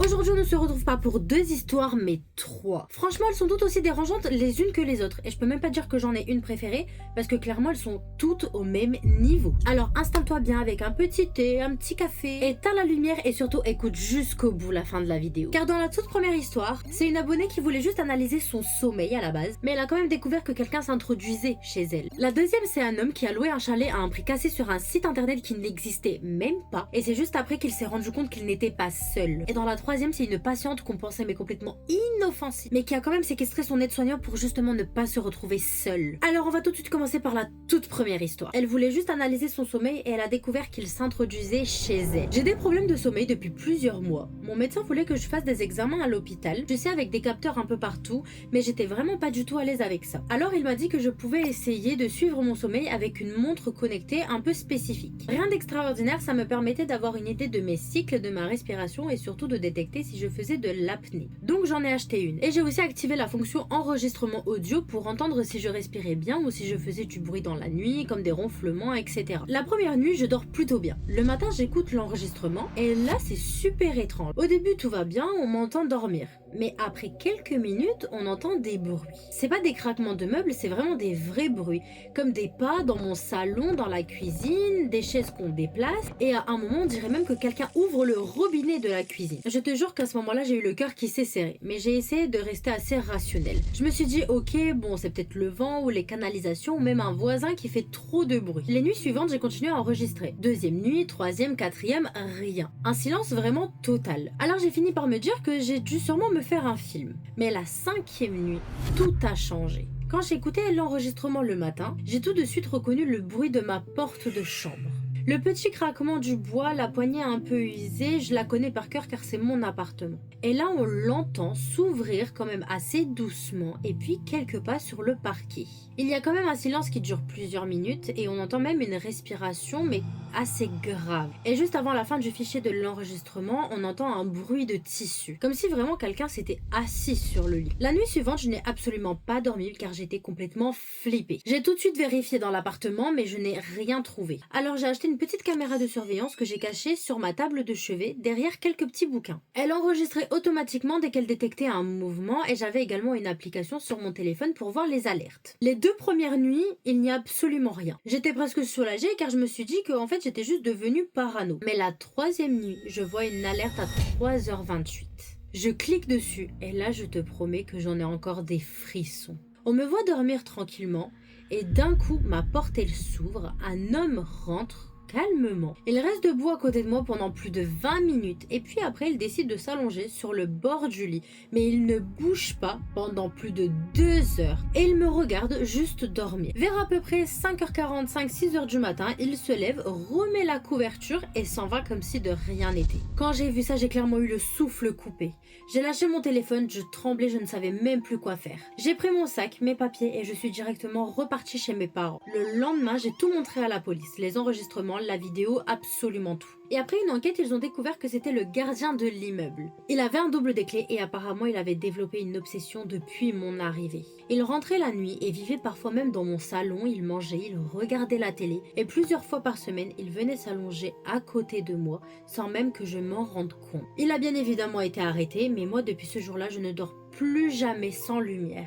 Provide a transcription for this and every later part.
Aujourd'hui, on ne se retrouve pas pour 2 histoires, mais 3. Franchement, elles sont toutes aussi dérangeantes les unes que les autres. Et je peux même pas dire que j'en ai une préférée, parce que clairement, elles sont toutes au même niveau. Alors installe-toi bien avec un petit thé, un petit café, éteins la lumière et surtout écoute jusqu'au bout la fin de la vidéo. Car dans la toute première histoire, c'est une abonnée qui voulait juste analyser son sommeil à la base, mais elle a quand même découvert que quelqu'un s'introduisait chez elle. La deuxième, c'est un homme qui a loué un chalet à un prix cassé sur un site internet qui n'existait même pas, et c'est juste après qu'il s'est rendu compte qu'il n'était pas seul. Et dans la troisième, c'est une patiente qu'on pensait mais complètement inoffensive, mais qui a quand même séquestré son aide-soignant pour justement ne pas se retrouver seule. Alors on va tout de suite commencer par la toute première histoire. Elle voulait juste analyser son sommeil et elle a découvert qu'il s'introduisait chez elle. J'ai des problèmes de sommeil depuis plusieurs mois. Mon médecin voulait que je fasse des examens à l'hôpital, je sais avec des capteurs un peu partout, mais j'étais vraiment pas du tout à l'aise avec ça. Alors il m'a dit que je pouvais essayer de suivre mon sommeil avec une montre connectée un peu spécifique. Rien d'extraordinaire, ça me permettait d'avoir une idée de mes cycles, de ma respiration et surtout de détecter si je faisais de l'apnée. Donc j'en ai acheté une. Et j'ai aussi activé la fonction enregistrement audio pour entendre si je respirais bien ou si je faisais du bruit dans la nuit, comme des ronflements, etc. La première nuit, je dors plutôt bien. Le matin, j'écoute l'enregistrement et là, c'est super étrange. Au début, tout va bien, on m'entend dormir. Mais après quelques minutes, on entend des bruits. C'est pas des craquements de meubles, c'est vraiment des vrais bruits. Comme des pas dans mon salon, dans la cuisine, des chaises qu'on déplace. Et à un moment, on dirait même que quelqu'un ouvre le robinet de la cuisine. Je te jure qu'à ce moment-là, j'ai eu le cœur qui s'est serré. Mais j'ai essayé de rester assez rationnelle. Je me suis dit, ok, bon, c'est peut-être le vent ou les canalisations ou même un voisin qui fait trop de bruit. Les nuits suivantes, j'ai continué à enregistrer. Deuxième nuit, troisième, quatrième, rien. Un silence vraiment total. Alors j'ai fini par me dire que j'ai dû sûrement me faire un film. Mais la cinquième nuit, tout a changé. Quand j'écoutais l'enregistrement le matin, j'ai tout de suite reconnu le bruit de ma porte de chambre. Le petit craquement du bois, la poignée un peu usée, je la connais par cœur car c'est mon appartement. Et là, on l'entend s'ouvrir quand même assez doucement et puis quelques pas sur le parquet. Il y a quand même un silence qui dure plusieurs minutes et on entend même une respiration mais assez grave. Et juste avant la fin du fichier de l'enregistrement, on entend un bruit de tissu, comme si vraiment quelqu'un s'était assis sur le lit. La nuit suivante, je n'ai absolument pas dormi car j'étais complètement flippée. J'ai tout de suite vérifié dans l'appartement mais je n'ai rien trouvé. Alors j'ai acheté une petite caméra de surveillance que j'ai cachée sur ma table de chevet derrière quelques petits bouquins. Elle enregistrait automatiquement dès qu'elle détectait un mouvement et j'avais également une application sur mon téléphone pour voir les alertes. Les 2 premières nuits, il n'y a absolument rien. J'étais presque soulagée car je me suis dit que en fait j'étais juste devenue parano. Mais la 3e nuit, je vois une alerte à 3h28. Je clique dessus et là je te promets que j'en ai encore des frissons. On me voit dormir tranquillement et d'un coup ma porte elle s'ouvre, un homme rentre calmement. Il reste debout à côté de moi pendant plus de 20 minutes et puis après il décide de s'allonger sur le bord du lit. Mais il ne bouge pas pendant plus de 2 heures et il me regarde juste dormir. Vers à peu près 5h45, 6h du matin, il se lève, remet la couverture et s'en va comme si de rien n'était. Quand j'ai vu ça, j'ai clairement eu le souffle coupé. J'ai lâché mon téléphone, je tremblais, je ne savais même plus quoi faire. J'ai pris mon sac, mes papiers et je suis directement repartie chez mes parents. Le lendemain, j'ai tout montré à la police, les enregistrements, la vidéo, absolument tout. Et après une enquête, ils ont découvert que c'était le gardien de l'immeuble. Il avait un double des clés et apparemment il avait développé une obsession depuis mon arrivée. Il rentrait la nuit et vivait parfois même dans mon salon, il mangeait, il regardait la télé et plusieurs fois par semaine, il venait s'allonger à côté de moi sans même que je m'en rende compte. Il a bien évidemment été arrêté, mais moi depuis ce jour-là, je ne dors plus jamais sans lumière.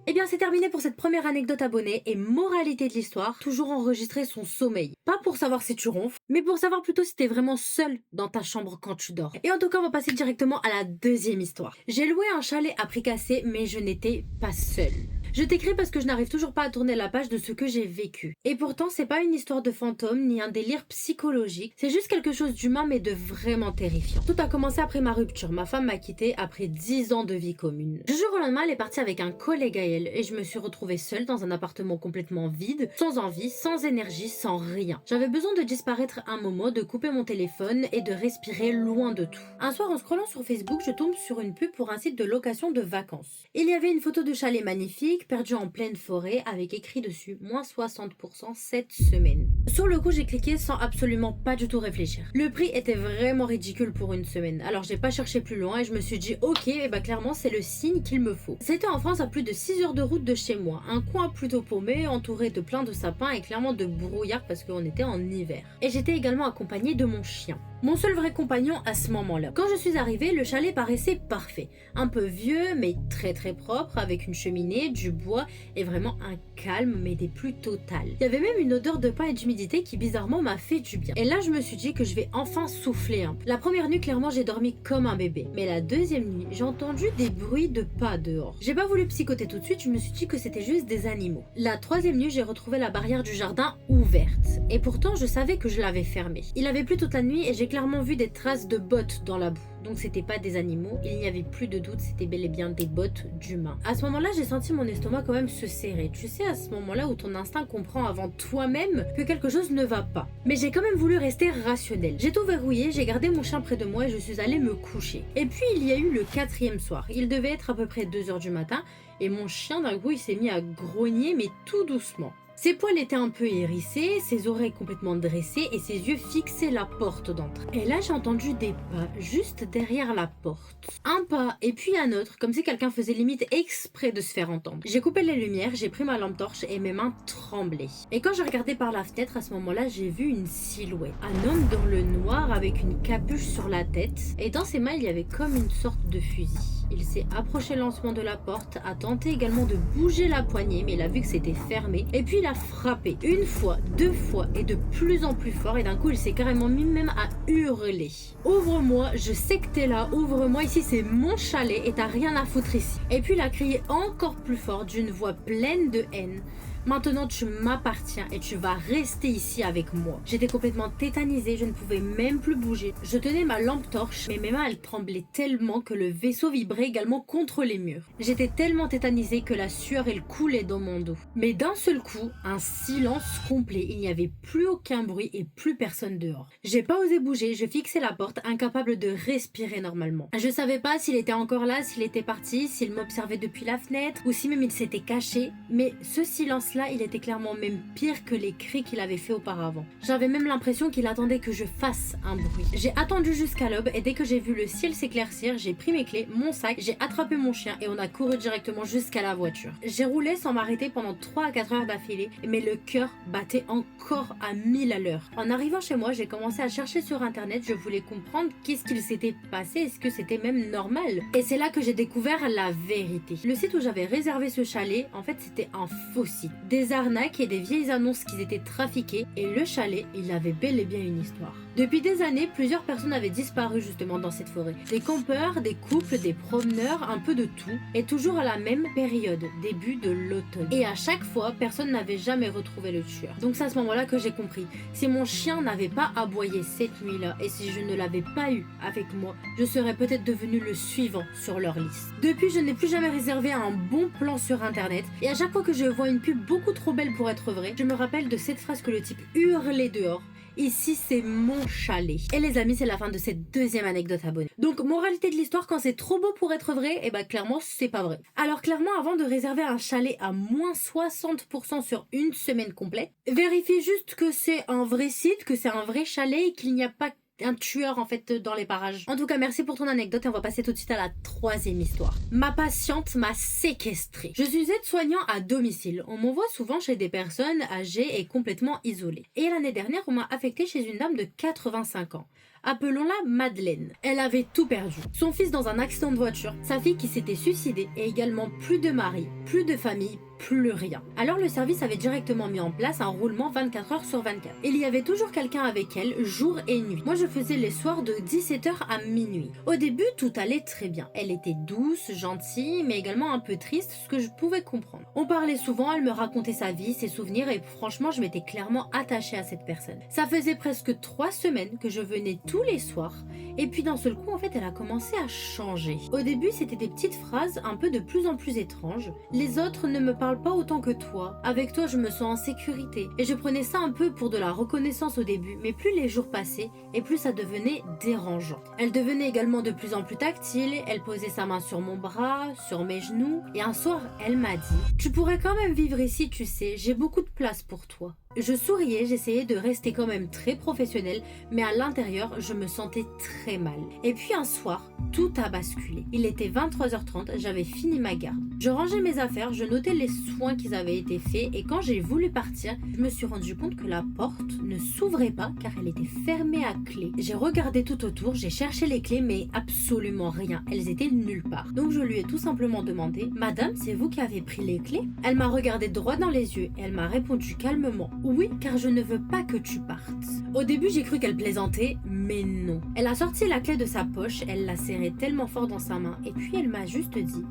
Eh bien c'est terminé pour cette première anecdote abonnée et moralité de l'histoire, toujours enregistrer son sommeil. Pas pour savoir si tu ronfles, mais pour savoir plutôt si t'es vraiment seul dans ta chambre quand tu dors. Et en tout cas on va passer directement à la deuxième histoire. J'ai loué un chalet à prix cassé mais je n'étais pas seule. Je t'écris parce que je n'arrive toujours pas à tourner la page de ce que j'ai vécu. Et pourtant, c'est pas une histoire de fantôme ni un délire psychologique, c'est juste quelque chose d'humain mais de vraiment terrifiant. Tout a commencé après ma rupture. Ma femme m'a quittée après 10 ans de vie commune. Du jour au lendemain, elle est partie avec un collègue à elle et je me suis retrouvée seule dans un appartement complètement vide, sans envie, sans énergie, sans rien. J'avais besoin de disparaître un moment, de couper mon téléphone et de respirer loin de tout. Un soir, en scrollant sur Facebook, je tombe sur une pub pour un site de location de vacances. Il y avait une photo de chalet magnifique, perdu en pleine forêt, avec écrit dessus « moins 60% cette semaine ». Sur le coup, j'ai cliqué sans absolument pas du tout réfléchir. Le prix était vraiment ridicule pour une semaine, alors j'ai pas cherché plus loin et je me suis dit ok, et bah clairement c'est le signe qu'il me faut. C'était en France à plus de 6 heures de route de chez moi, un coin plutôt paumé, entouré de plein de sapins et clairement de brouillard parce qu'on était en hiver. Et j'étais également accompagnée de mon chien. Mon seul vrai compagnon à ce moment-là. Quand je suis arrivée, le chalet paraissait parfait. Un peu vieux, mais très très propre, avec une cheminée, du bois et vraiment un calme, mais des plus totales. Il y avait même une odeur de pain et d'humidité qui bizarrement m'a fait du bien. Et là, je me suis dit que je vais enfin souffler un peu. La première nuit, clairement, j'ai dormi comme un bébé. Mais la deuxième nuit, j'ai entendu des bruits de pas dehors. J'ai pas voulu psychoter tout de suite, je me suis dit que c'était juste des animaux. La troisième nuit, j'ai retrouvé la barrière du jardin ouverte. Et pourtant, je savais que je l'avais fermée. Il avait plu toute la nuit et j'ai clairement vu des traces de bottes dans la boue. Donc c'était pas des animaux, il n'y avait plus de doute, c'était bel et bien des bottes d'humains. À ce moment-là, j'ai senti mon estomac quand même se serrer. Tu sais, à ce moment-là où ton instinct comprend avant toi-même que quelque chose ne va pas. Mais j'ai quand même voulu rester rationnelle. J'ai tout verrouillé, j'ai gardé mon chien près de moi et je suis allée me coucher. Et puis il y a eu le quatrième soir. Il devait être à peu près 2 h du matin et mon chien d'un coup il s'est mis à grogner mais tout doucement. Ses poils étaient un peu hérissés, ses oreilles complètement dressées et ses yeux fixaient la porte d'entrée. Et là j'ai entendu des pas juste derrière la porte. Un pas et puis un autre, comme si quelqu'un faisait limite exprès de se faire entendre. J'ai coupé les lumières, j'ai pris ma lampe torche et mes mains tremblaient. Et quand j'ai regardé par la fenêtre, à ce moment-là, j'ai vu une silhouette. Un homme dans le noir avec une capuche sur la tête et dans ses mains il y avait comme une sorte de fusil. Il s'est approché lentement de la porte, a tenté également de bouger la poignée mais il a vu que c'était fermé et puis il a frappé une fois, 2 fois et de plus en plus fort et d'un coup il s'est carrément mis même à hurler. Ouvre-moi, je sais que t'es là, ouvre-moi, ici c'est mon chalet et t'as rien à foutre ici. Et puis il a crié encore plus fort d'une voix pleine de haine. Maintenant tu m'appartiens et tu vas rester ici avec moi. J'étais complètement tétanisée, je ne pouvais même plus bouger. Je tenais ma lampe torche, mais mes mains elles tremblaient tellement que le vaisseau vibrait également contre les murs. J'étais tellement tétanisée que la sueur elle coulait dans mon dos. Mais d'un seul coup, un silence complet. Il n'y avait plus aucun bruit et plus personne dehors. J'ai pas osé bouger, je fixais la porte, incapable de respirer normalement. Je savais pas s'il était encore là, s'il était parti, s'il m'observait depuis la fenêtre ou si même il s'était caché. Mais ce silence là, il était clairement même pire que les cris qu'il avait fait auparavant. J'avais même l'impression qu'il attendait que je fasse un bruit. J'ai attendu jusqu'à l'aube et dès que j'ai vu le ciel s'éclaircir, j'ai pris mes clés, mon sac, j'ai attrapé mon chien et on a couru directement jusqu'à la voiture. J'ai roulé sans m'arrêter pendant 3 à 4 heures d'affilée, mais le cœur battait encore à 1000 à l'heure. En arrivant chez moi, j'ai commencé à chercher sur internet, je voulais comprendre qu'est-ce qu'il s'était passé, est-ce que c'était même normal. Et c'est là que j'ai découvert la vérité. Le site où j'avais réservé ce chalet, en fait c'était un faux site. Des arnaques et des vieilles annonces qui étaient trafiquées et le chalet, il avait bel et bien une histoire. Depuis des années, plusieurs personnes avaient disparu justement dans cette forêt. Des campeurs, des couples, des promeneurs, un peu de tout, et toujours à la même période, début de l'automne. Et à chaque fois, personne n'avait jamais retrouvé le tueur. Donc c'est à ce moment-là que j'ai compris. Si mon chien n'avait pas aboyé cette nuit-là, et si je ne l'avais pas eu avec moi, je serais peut-être devenu le suivant sur leur liste. Depuis, je n'ai plus jamais réservé un bon plan sur internet, et à chaque fois que je vois une pub beaucoup trop belle pour être vraie, je me rappelle de cette phrase que le type hurlait dehors. Ici, c'est mon chalet. Et les amis, c'est la fin de cette deuxième anecdote abonnée. Donc, moralité de l'histoire, quand c'est trop beau pour être vrai, et bah clairement, c'est pas vrai. Alors clairement, avant de réserver un chalet à moins 60% sur une semaine complète, vérifie juste que c'est un vrai site, que c'est un vrai chalet et qu'il n'y a pas un tueur en fait dans les parages. En tout cas, merci pour ton anecdote et on va passer tout de suite à la troisième histoire. Ma patiente m'a séquestrée. Je suis aide-soignant à domicile. On m'envoie souvent chez des personnes âgées et complètement isolées. Et l'année dernière, on m'a affectée chez une dame de 85 ans. Appelons-la Madeleine. Elle avait tout perdu. Son fils dans un accident de voiture, sa fille qui s'était suicidée et également plus de mari, plus de famille, plus rien. Alors le service avait directement mis en place un roulement 24 heures sur 24. Il y avait toujours quelqu'un avec elle, jour et nuit. Moi je faisais les soirs de 17 heures à minuit. Au début tout allait très bien. Elle était douce, gentille, mais également un peu triste, ce que je pouvais comprendre. On parlait souvent, elle me racontait sa vie, ses souvenirs et franchement je m'étais clairement attachée à cette personne. Ça faisait presque 3 semaines que je venais tous les soirs et puis d'un seul coup en fait elle a commencé à changer. Au début c'était des petites phrases un peu de plus en plus étranges. Les autres ne me parlent pas autant que toi. Avec toi je me sens en sécurité. Et je prenais ça un peu pour de la reconnaissance au début, mais plus les jours passaient et plus ça devenait dérangeant. Elle devenait également de plus en plus tactile, elle posait sa main sur mon bras, sur mes genoux et un soir elle m'a dit: tu pourrais quand même vivre ici, tu sais, j'ai beaucoup de place pour toi. Je souriais, j'essayais de rester quand même très professionnelle, mais à l'intérieur, je me sentais très mal. Et puis un soir, tout a basculé. Il était 23h30, j'avais fini ma garde. Je rangeais mes affaires, je notais les soins qui avaient été faits et quand j'ai voulu partir, je me suis rendu compte que la porte ne s'ouvrait pas car elle était fermée à clé. J'ai regardé tout autour, j'ai cherché les clés mais absolument rien, elles étaient nulle part. Donc je lui ai tout simplement demandé: Madame, c'est vous qui avez pris les clés? Elle m'a regardé droit dans les yeux et elle m'a répondu calmement: oui, car je ne veux pas que tu partes. Au début, j'ai cru qu'elle plaisantait, mais non. Elle a sorti la clé de sa poche, elle l'a serrée tellement fort dans sa main, et puis elle m'a juste dit: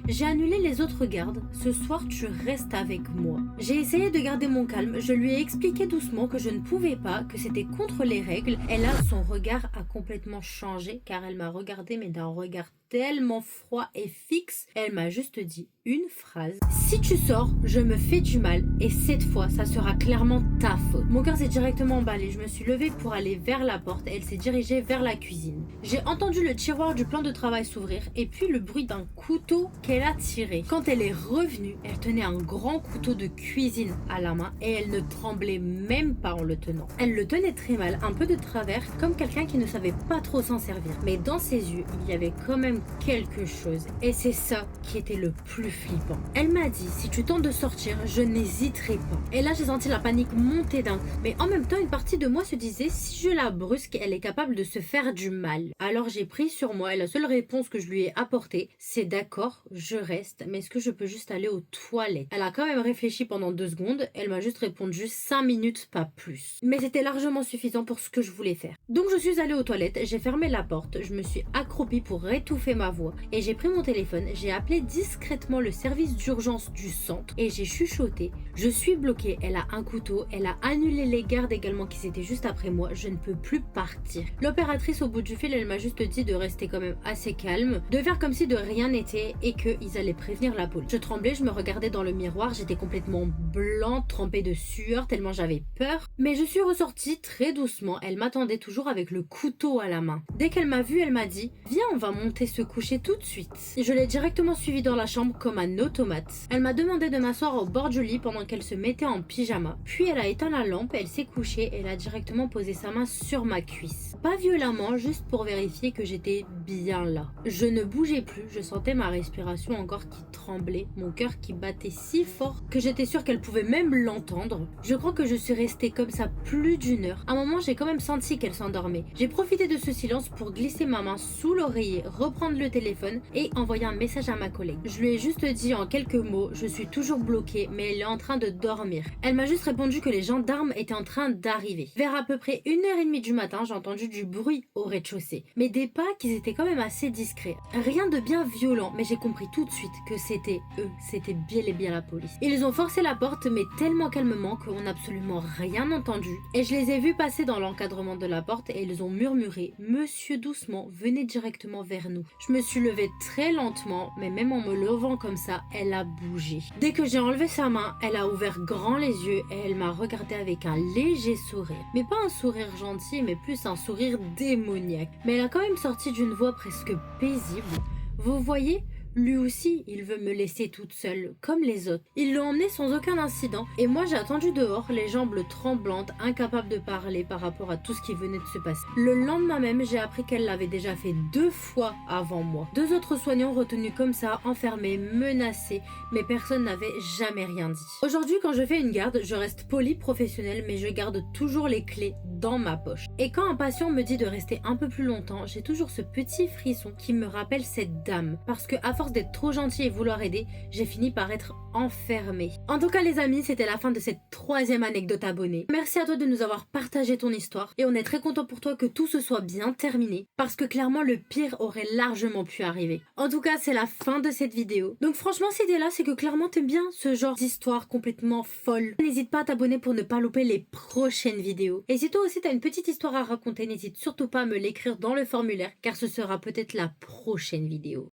j'ai annulé les autres gardes, ce soir tu restes avec moi. J'ai essayé de garder mon calme, je lui ai expliqué doucement que je ne pouvais pas, que c'était contre les règles, et là son regard a complètement changé, car elle m'a regardé mais d'un regard tellement froid et fixe, elle m'a juste dit une phrase: si tu sors, je me fais du mal et cette fois, ça sera clairement ta faute. Mon cœur s'est directement emballé, je me suis levée pour aller vers la porte et elle s'est dirigée vers la cuisine. J'ai entendu le tiroir du plan de travail s'ouvrir et puis le bruit d'un couteau qu'elle a tiré. Quand elle est revenue, elle tenait un grand couteau de cuisine à la main et elle ne tremblait même pas en le tenant. Elle le tenait très mal, un peu de travers, comme quelqu'un qui ne savait pas trop s'en servir. Mais dans ses yeux, il y avait quand même quelque chose et c'est ça qui était le plus flippant. Elle m'a dit: si tu tentes de sortir, je n'hésiterai pas. Et là j'ai senti la panique monter d'un coup, mais en même temps une partie de moi se disait: si je la brusque, elle est capable de se faire du mal. Alors j'ai pris sur moi et la seule réponse que je lui ai apportée, c'est: d'accord, je reste, mais est-ce que je peux juste aller aux toilettes? Elle a quand même réfléchi pendant 2 secondes, elle m'a juste répondu 5 minutes, pas plus. Mais c'était largement suffisant pour ce que je voulais faire. Donc je suis allée aux toilettes, j'ai fermé la porte, je me suis accroupie pour étouffer ma voix et j'ai pris mon téléphone, j'ai appelé discrètement le service d'urgence du centre et j'ai chuchoté: je suis bloquée, elle a un couteau, elle a annulé les gardes également qui étaient juste après moi, je ne peux plus partir. L'opératrice au bout du fil, elle m'a juste dit de rester quand même assez calme, de faire comme si de rien n'était et qu'ils allaient prévenir la police. Je tremblais, je me regardais dans le miroir, j'étais complètement blanc, trempée de sueur tellement j'avais peur, mais je suis ressortie très doucement, elle m'attendait toujours avec le couteau à la main. Dès qu'elle m'a vue, elle m'a dit: viens, on va monter se coucher tout de suite. Je l'ai directement suivie dans la chambre comme un automate. Elle m'a demandé de m'asseoir au bord du lit pendant qu'elle se mettait en pyjama. Puis elle a éteint la lampe, elle s'est couchée et elle a directement posé sa main sur ma cuisse. Pas violemment, juste pour vérifier que j'étais bien là. Je ne bougeais plus, je sentais ma respiration encore qui tremblait, mon cœur qui battait si fort que j'étais sûre qu'elle pouvait même l'entendre. Je crois que je suis restée comme ça plus d'1 heure. À un moment, j'ai quand même senti qu'elle s'endormait. J'ai profité de ce silence pour glisser ma main sous l'oreiller, reprendre le téléphone et envoyer un message à ma collègue. Je lui ai juste dit en quelques mots: je suis toujours bloquée mais elle est en train de dormir. Elle m'a juste répondu que les gendarmes étaient en train d'arriver. Vers à peu près 1h30 du matin, j'ai entendu du bruit au rez-de-chaussée, mais des pas qui étaient quand même assez discrets. Rien de bien violent, mais j'ai compris tout de suite que c'était eux, c'était bel et bien la police. Ils ont forcé la porte mais tellement calmement qu'on n'a absolument rien entendu et je les ai vus passer dans l'encadrement de la porte et ils ont murmuré: monsieur doucement, venez directement vers nous. Je me suis levée très lentement, mais même en me levant comme ça, elle a bougé. Dès que j'ai enlevé sa main, elle a ouvert grand les yeux et elle m'a regardé avec un léger sourire. Mais pas un sourire gentil, mais plus un sourire démoniaque. Mais elle a quand même sorti d'une voix presque paisible: vous voyez, lui aussi, il veut me laisser toute seule, comme les autres. Ils l'ont emmené sans aucun incident, et moi j'ai attendu dehors, les jambes tremblantes, incapable de parler par rapport à tout ce qui venait de se passer. Le lendemain même, j'ai appris qu'elle l'avait déjà fait 2 fois avant moi. 2 autres soignants retenus comme ça, enfermés, menacés, mais personne n'avait jamais rien dit. Aujourd'hui, quand je fais une garde, je reste polie, professionnelle, mais je garde toujours les clés dans ma poche. Et quand un patient me dit de rester un peu plus longtemps, j'ai toujours ce petit frisson qui me rappelle cette dame, parce que à force d'être trop gentil et vouloir aider, j'ai fini par être enfermée. En tout cas les amis, c'était la fin de cette 3e anecdote abonnée. Merci à toi de nous avoir partagé ton histoire et on est très content pour toi que tout se soit bien terminé parce que clairement le pire aurait largement pu arriver. En tout cas c'est la fin de cette vidéo. Donc franchement si t'es là, c'est que clairement t'aimes bien ce genre d'histoire complètement folle. N'hésite pas à t'abonner pour ne pas louper les prochaines vidéos. Et si toi aussi t'as une petite histoire à raconter, n'hésite surtout pas à me l'écrire dans le formulaire car ce sera peut-être la prochaine vidéo.